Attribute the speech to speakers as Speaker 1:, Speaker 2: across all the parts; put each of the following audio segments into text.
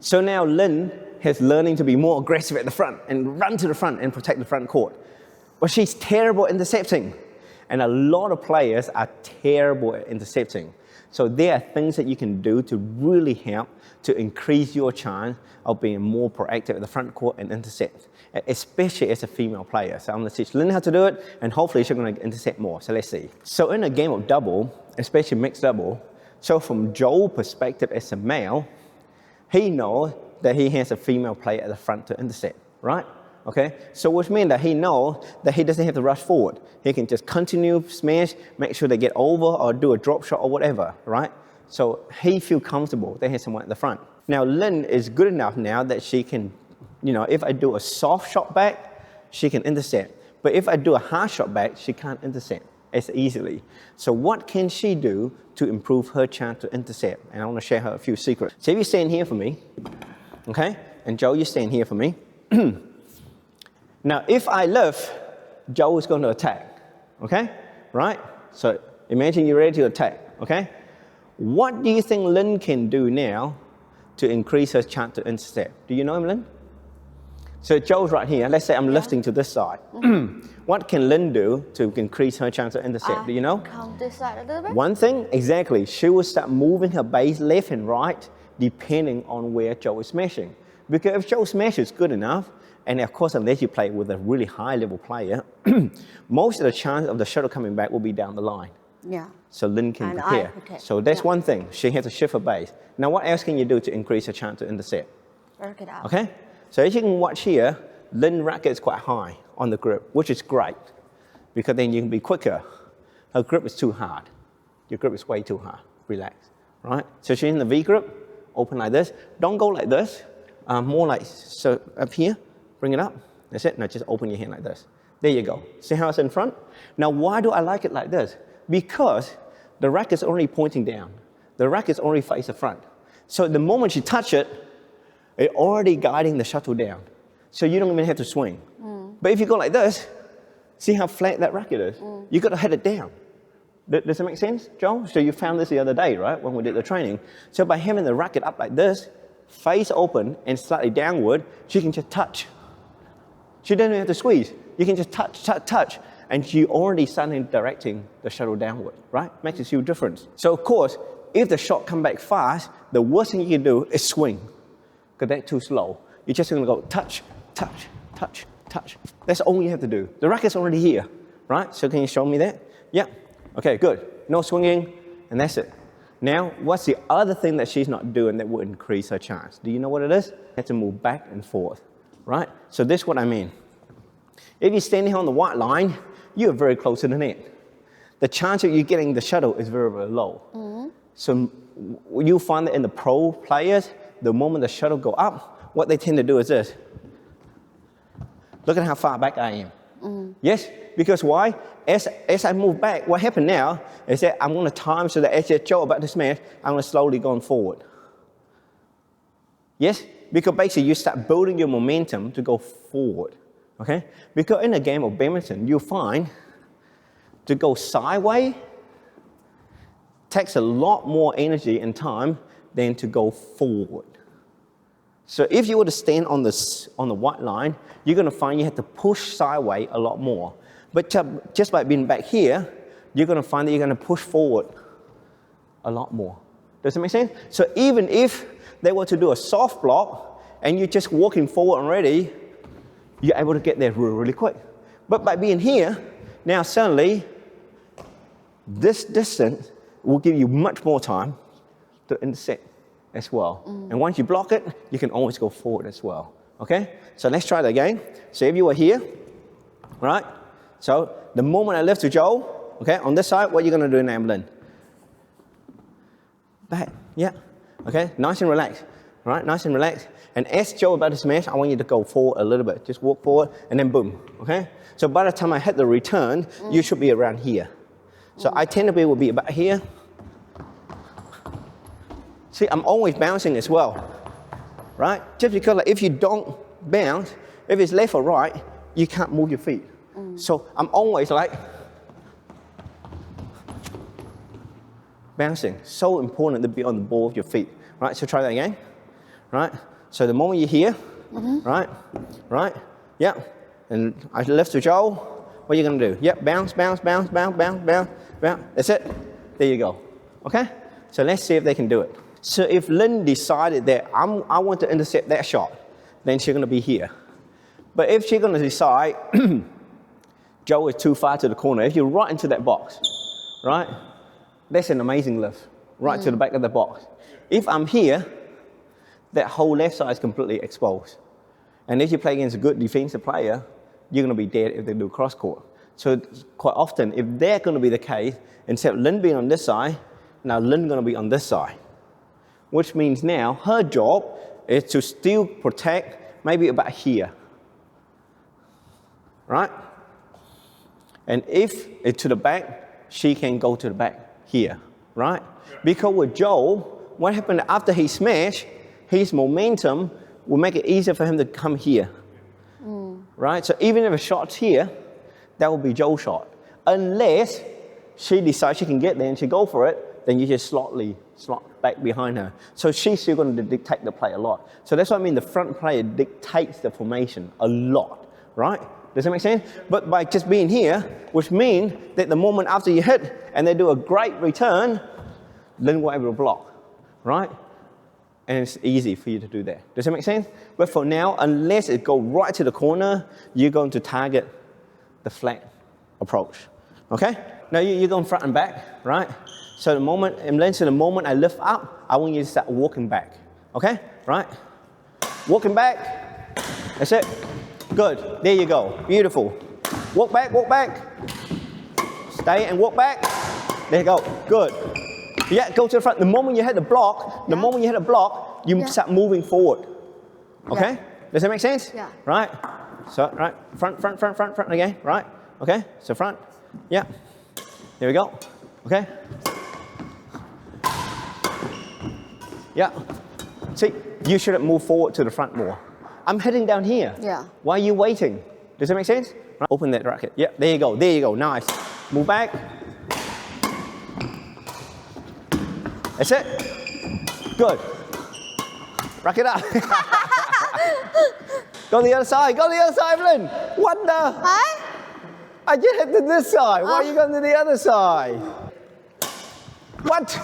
Speaker 1: So now Lynn is learning to be more aggressive at the front and run to the front and protect the front court. But she's terrible at intercepting. And a lot of players are terrible at intercepting. So there are things that you can do to really help to increase your chance of being more proactive at the front court and intercept, especially as a female player. So I'm going to teach Lynn how to do it, and hopefully she's going to intercept more. So let's see. So in a game of double, especially mixed double, so from Joe's perspective as a male, he knows that he has a female player at the front to intercept, right? Okay, so which means that he knows that he doesn't have to rush forward. He can just continue smash, make sure they get over or do a drop shot or whatever, right? So he feels comfortable that he has someone at the front. Now Lynn is good enough now that she can, if I do a soft shot back, she can intercept. But if I do a hard shot back, she can't intercept as easily. So what can she do to improve her chance to intercept? And I want to share her a few secrets. So if you stand here for me, okay? And Joe, you stand here for me. Now, if I lift, Joe is going to attack, okay? Right? So imagine you're ready to attack, okay? What do you think Lynn can do now to increase her chance to intercept? Do you know him, Lynn? So Joe's right here. Let's say I'm lifting to this side. What can Lynn do to increase her chance to intercept? Do you know?
Speaker 2: Come this side a little bit.
Speaker 1: One thing, exactly. She will start moving her base left and right depending on where Joe is smashing. Because if Joe smashes good enough, and of course, unless you play with a really high-level player, most of the chance of the shuttle coming back will be down the line.
Speaker 2: Yeah.
Speaker 1: So Lynn can prepare. So that's one thing. She has to shift her base. Now, what else can you do to increase her chance to intercept?
Speaker 2: Work it out.
Speaker 1: Okay? So as you can watch here, Lynn's racket is quite high on the grip, which is great, because then you can be quicker. Her grip is too hard. Your grip is way too hard. Relax, right? So she's in the V grip, open like this. Don't go like this. More like, so up here. Bring it up. That's it. Now just open your hand like this. There you go. See how it's in front? Now, why do I like it like this? Because the racket's already pointing down. The racket's already face the front. So the moment you touch it, it's already guiding the shuttle down. So you don't even have to swing. But if you go like this, see how flat that racket is? You got to hit it down. Does that make sense, Joel? So you found this the other day, right, when we did the training. So by having the racket up like this, face open and slightly downward, she can just touch. She doesn't have to squeeze. You can just touch, touch, touch, and you already starting directing the shuttle downward, right? Makes a huge difference. So of course, if the shot come back fast, the worst thing you can do is swing, because that's too slow. You're just going to go touch, touch, touch, touch. That's all you have to do. The racket's already here, right? So can you show me that? Yeah. Okay, good. No swinging, and that's it. Now, what's the other thing that she's not doing that will increase her chance? Do you know what it is? You have to move back and forth, right? So this is what I mean. If you're standing here on the white line, you're very close to the net. The chance of you getting the shuttle is very, very low. So you'll find that in the pro players, the moment the shuttle go up, what they tend to do is this. Look at how far back I am. Yes? Because why? As I move back, what happened now is that I'm going to time so that as Joe about to smash, I'm going to slowly go forward. Yes? Because basically you start building your momentum to go forward. Okay? Because in a game of badminton, you'll find to go sideways takes a lot more energy and time than to go forward. So if you were to stand on the white line, you're going to find you have to push sideways a lot more. But just by being back here, you're going to find that you're going to push forward a lot more. Does it make sense? So even if they were to do a soft block and you're just walking forward already, you're able to get there really, really quick. But by being here, now suddenly, this distance will give you much more time to intercept as well. And once you block it, you can always go forward as well. Okay? So let's try that again. So if you were here, right? So the moment I lift to Joe, okay, on this side, what are you going to do now, Lynn? Back, yeah. Okay, nice and relaxed, right? Nice and relaxed. And as Joe about to smash, I want you to go forward a little bit. Just walk forward and then boom, okay? So by the time I hit the return, you should be around here. So I tend to be, will be about here. See, I'm always bouncing as well, right? Just because like, if you don't bounce, if it's left or right, you can't move your feet. So I'm always like bouncing. So important to be on the ball of your feet, right? So try that again, right? So the moment you're here, right, yeah, and I lift to Joel, what are you gonna do? Yep, bounce, bounce, bounce, bounce, bounce, bounce, bounce. That's it. There you go. Okay? So let's see if they can do it. So if Lynn decided that I want to intercept that shot, then she's gonna be here. But if she's gonna decide Joe is too far to the corner, if you're right into that box, right, that's an amazing lift, right to the back of the box. If I'm here, that whole left side is completely exposed. And if you play against a good defensive player, you're going to be dead if they do cross court. So quite often, if they're going to be the case, instead of Lynn being on this side, now Lynn going to be on this side. Which means now her job is to still protect maybe about here. Right? And if it's to the back, she can go to the back here. Right? Because with Joe, what happened after he smashed, his momentum will make it easier for him to come here. Right? So even if a shot's here, that will be Joe's shot. Unless she decides she can get there and she go for it, then you just slot back behind her. So she's still going to dictate the play a lot. So that's what I mean, the front player dictates the formation a lot. Right? Does that make sense? But by just being here, which means that the moment after you hit and they do a great return, Lynn will be able to block. Right? And it's easy for you to do that. Does that make sense? But for now, unless it goes right to the corner, you're going to target the flat approach. Okay? Now you're going front and back, right? So the moment I lift up, I want you to start walking back. Okay? Right? Walking back. That's it. Good. There you go. Beautiful. Walk back, walk back. Stay and walk back. There you go. Good. Yeah, go to the front. The moment you hit the block, you start moving forward. Okay? Does that make sense?
Speaker 2: Yeah.
Speaker 1: Right? So, right, front again, right? Okay, so front. Yeah. There we go. Okay? Yeah. See, you shouldn't move forward to the front more. I'm heading down here.
Speaker 2: Yeah.
Speaker 1: Why are you waiting? Does that make sense? Right. Open that racket. Yeah, there you go. There you go. Nice. Move back. That's it. Good. Rack it up. Go to the other side. Go to the other side, Evelyn. What the?
Speaker 2: Huh?
Speaker 1: I just hit to this side. Why are you going to the other side? What?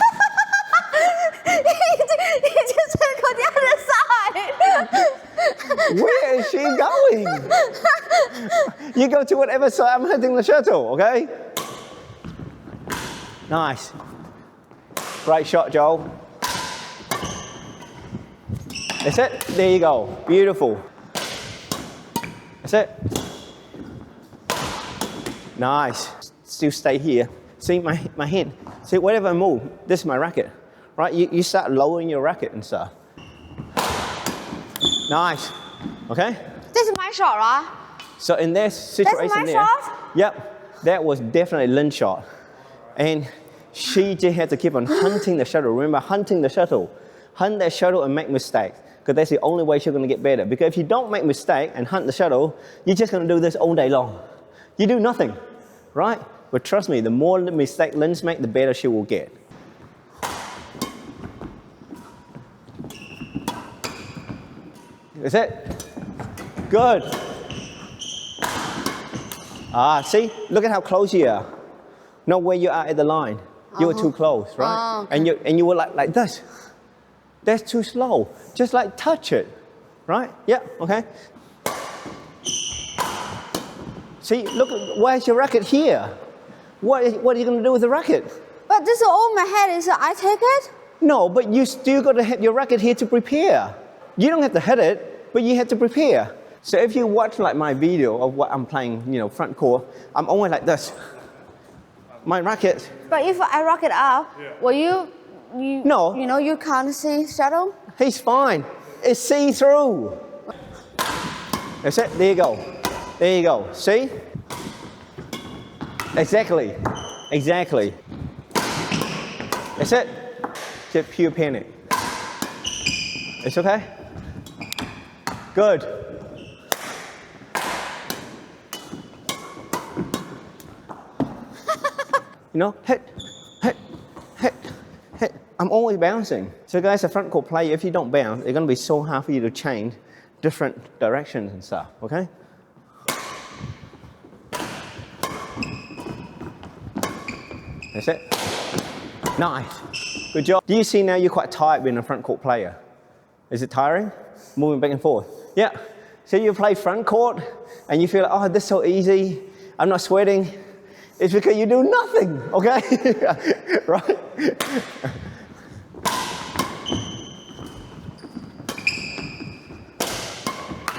Speaker 2: You just said go the other side.
Speaker 1: Where is she going? You go to whatever side I'm hitting the shuttle, okay? Nice. Great shot, Joel. That's it. There you go. Beautiful. That's it. Nice. Still stay here. See my hand. See, whatever I move, this is my racket. Right? You start lowering your racket and stuff. Nice. Okay?
Speaker 2: This is my shot, right?
Speaker 1: So in this situation
Speaker 2: That's my
Speaker 1: there,
Speaker 2: shot?
Speaker 1: Yep, that was definitely Lynn's shot. And she just had to keep on hunting the shuttle. Remember, hunting the shuttle. Hunt that shuttle and make mistakes. Because that's the only way she's going to get better. Because if you don't make mistake and hunt the shuttle, you're just going to do this all day long. You do nothing, right? But trust me, the more mistake Lynn's make, the better she will get. That's it. Good. See? Look at how close you are. Not where you are at the line. You were too close, right? Okay. And you were like this. That's too slow. Just like touch it, right? Yeah, okay. See, look, where's your racket here? What are you going to do with the racket?
Speaker 2: But this is all my head. Is I take it?
Speaker 1: No, but you still got to hit your racket here to prepare. You don't have to hit it, but you have to prepare. So if you watch like my video of what I'm playing, front court, I'm always like this. My racket.
Speaker 2: But if I rock it up, will you
Speaker 1: no.
Speaker 2: You can't see shuttle?
Speaker 1: He's fine. It's see-through. That's it. There you go. There you go. See? Exactly. Exactly. That's it. Just pure panic. It's okay? Good. Hit. I'm always bouncing. So So guys, a front court player, if you don't bounce, it's gonna be so hard for you to change different directions and stuff, okay? That's it. Nice. Good job. Do you see now you're quite tired being a front court player? Is it tiring? Moving back and forth. Yeah. So you play front court and you feel like, oh, this is so easy. I'm not sweating. It's because you do nothing, okay? Right?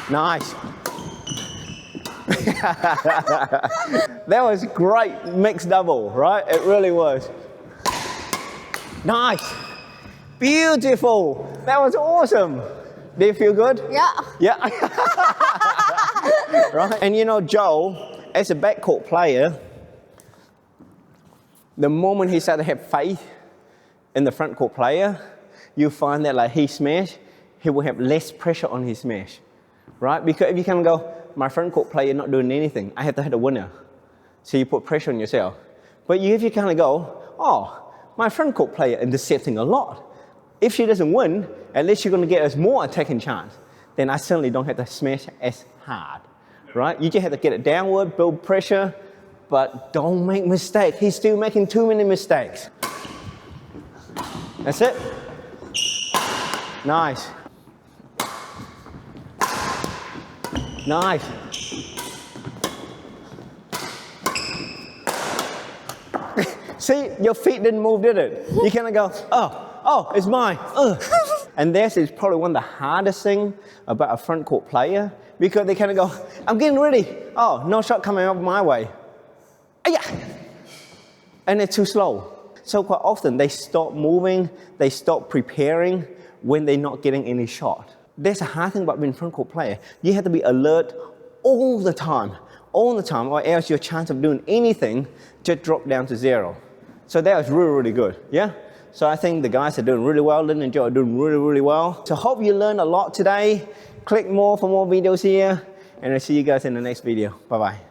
Speaker 1: Nice. That was great mixed double, right? It really was. Nice. Beautiful. That was awesome. Do you feel good?
Speaker 2: Yeah.
Speaker 1: Yeah. Right? And you know, Joe, as a backcourt player, the moment he started to have faith in the front court player, you find that like he smash, he will have less pressure on his smash. Right? Because if you kind of go, my front court player not doing anything, I have to hit a winner. So you put pressure on yourself. But if you kind of go, oh, my front court player intercepting a lot. If she doesn't win, at least you're going to get us more attacking chance. Then I certainly don't have to smash as hard. Right? You just have to get it downward, build pressure, but don't make mistakes. He's still making too many mistakes. That's it. Nice. Nice. See, your feet didn't move, did it? You kind of go, oh, it's mine. And this is probably one of the hardest things about a front court player, because they kind of go, I'm getting ready. Oh, no shot coming up my way. And they're too slow. So quite often they stop moving, they stop preparing when they're not getting any shot. That's a hard thing about being a front court player. You have to be alert all the time, or else your chance of doing anything just drop down to zero. So that was really, really good, yeah? So I think the guys are doing really well, Lynn and Joe are doing really, really well. So hope you learned a lot today. Click more for more videos here, and I'll see you guys in the next video. Bye-bye.